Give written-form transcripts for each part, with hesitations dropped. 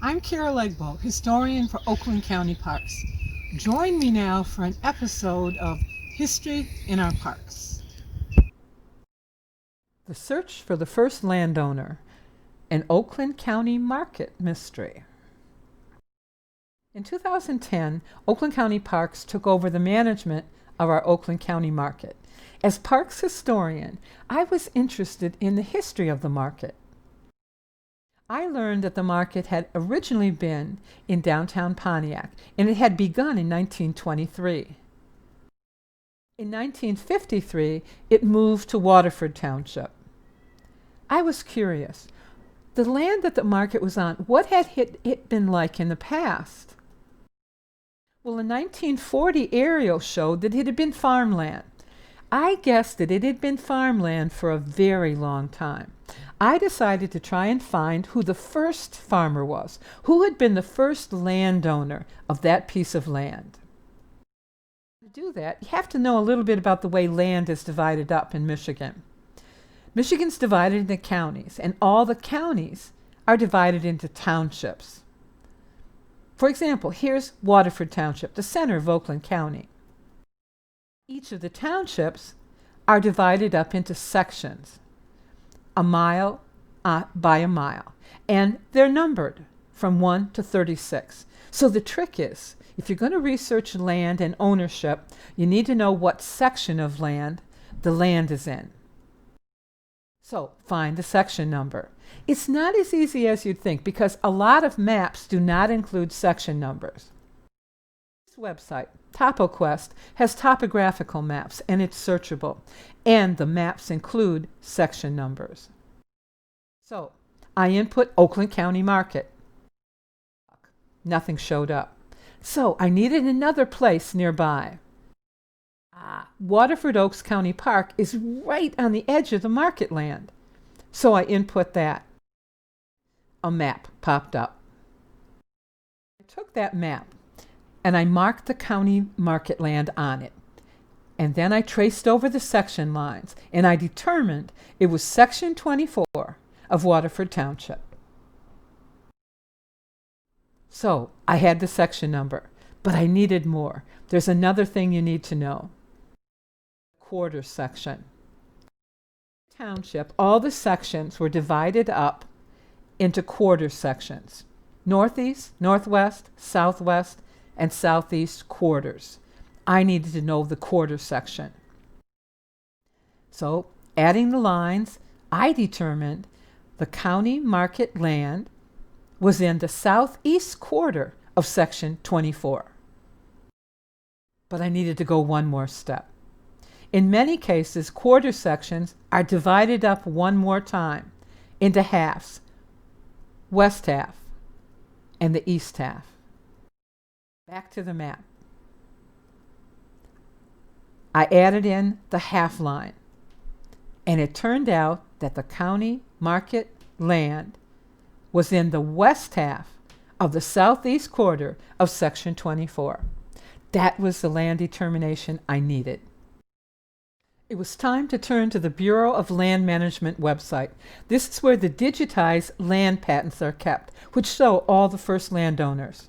I'm Carol Bacak-Egbo, historian for Oakland County Parks. Join me now for an episode of History in Our Parks. The search for the first landowner, an Oakland County Market mystery. In 2010, Oakland County Parks took over the management of our Oakland County Market. As parks historian, I was interested in the history of the market. I learned that the market had originally been in downtown Pontiac, and it had begun in 1923. In 1953, it moved to Waterford Township. I was curious. The land that the market was on, what had it been like in the past? Well, a 1940 aerial showed that it had been farmland. I guessed that it had been farmland for a very long time. I decided to try and find who the first farmer was, who had been the first landowner of that piece of land. To do that, you have to know a little bit about the way land is divided up in Michigan. Michigan's divided into counties, and all the counties are divided into townships. For example, here's Waterford Township, the center of Oakland County. Each of the townships are divided up into sections, a mile by a mile, and they're numbered from 1 to 36. So the trick is, if you're going to research land and ownership, you need to know what section of land the land is in. So find the section number. It's not as easy as you'd think because a lot of maps do not include section numbers. This website, TopoQuest, has topographical maps and it's searchable, and the maps include section numbers. So I input Oakland County Market. Nothing showed up. So I needed another place nearby. Waterford Oaks County Park is right on the edge of the market land. So I input that. A map popped up. I took that map and I marked the county market land on it. And then I traced over the section lines and I determined it was section 24 of Waterford Township. So I had the section number, but I needed more. There's another thing you need to know. Quarter section. Township, all the sections were divided up into quarter sections. Northeast, northwest, southwest, and southeast quarters. I needed to know the quarter section. So, adding the lines, I determined the county market land was in the southeast quarter of section 24. But I needed to go one more step. In many cases, quarter sections are divided up one more time into halves, west half and the east half. Back to the map. I added in the half line, and it turned out that the county market land was in the west half of the southeast quarter of section 24. That was the land determination I needed. It was time to turn to the Bureau of Land Management website. This is where the digitized land patents are kept, which show all the first landowners.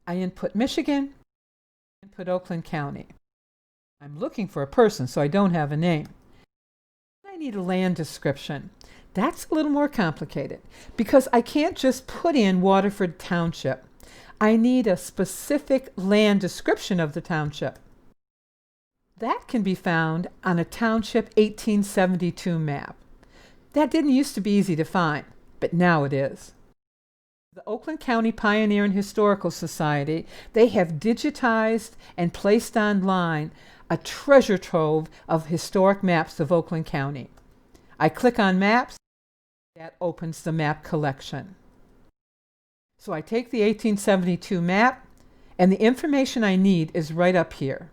I input Michigan, input Oakland County. I'm looking for a person, so I don't have a name. I need a land description. That's a little more complicated because I can't just put in Waterford Township. I need a specific land description of the township. That can be found on a Township 1872 map. That didn't used to be easy to find, but now it is. The Oakland County Pioneer and Historical Society, they have digitized and placed online a treasure trove of historic maps of Oakland County. I click on Maps, that opens the map collection. So I take the 1872 map, and the information I need is right up here.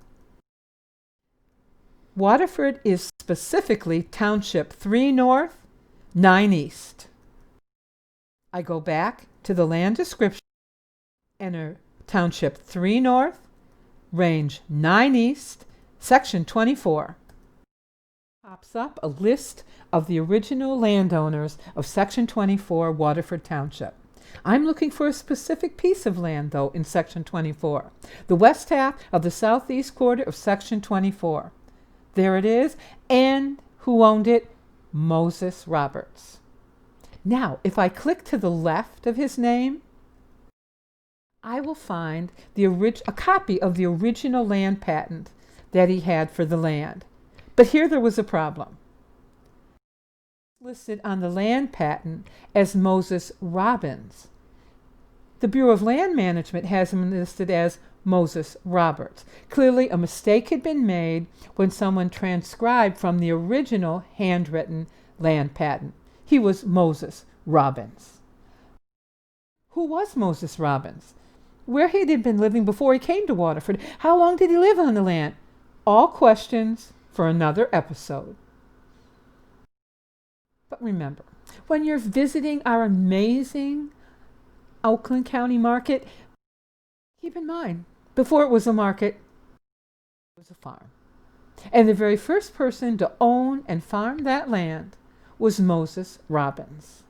Waterford is specifically Township 3 North, 9 East. I go back to the land description, enter Township 3 North, Range 9 East, Section 24. Pops up a list of the original landowners of Section 24 Waterford Township. I'm looking for a specific piece of land, though, in Section 24. The west half of the southeast quarter of Section 24. There it is. And who owned it? Moses Roberts. Now, if I click to the left of his name, I will find a copy of the original land patent that he had for the land. But here there was a problem. Listed on the land patent as Moses Robbins. The Bureau of Land Management has him listed as Moses Roberts. Clearly, a mistake had been made when someone transcribed from the original handwritten land patent. He was Moses Robbins. Who was Moses Robbins? Where had he been living before he came to Waterford? How long did he live on the land? All questions for another episode. But remember, when you're visiting our amazing Oakland County Market, keep in mind, before it was a market, it was a farm. And the very first person to own and farm that land was Moses Robbins.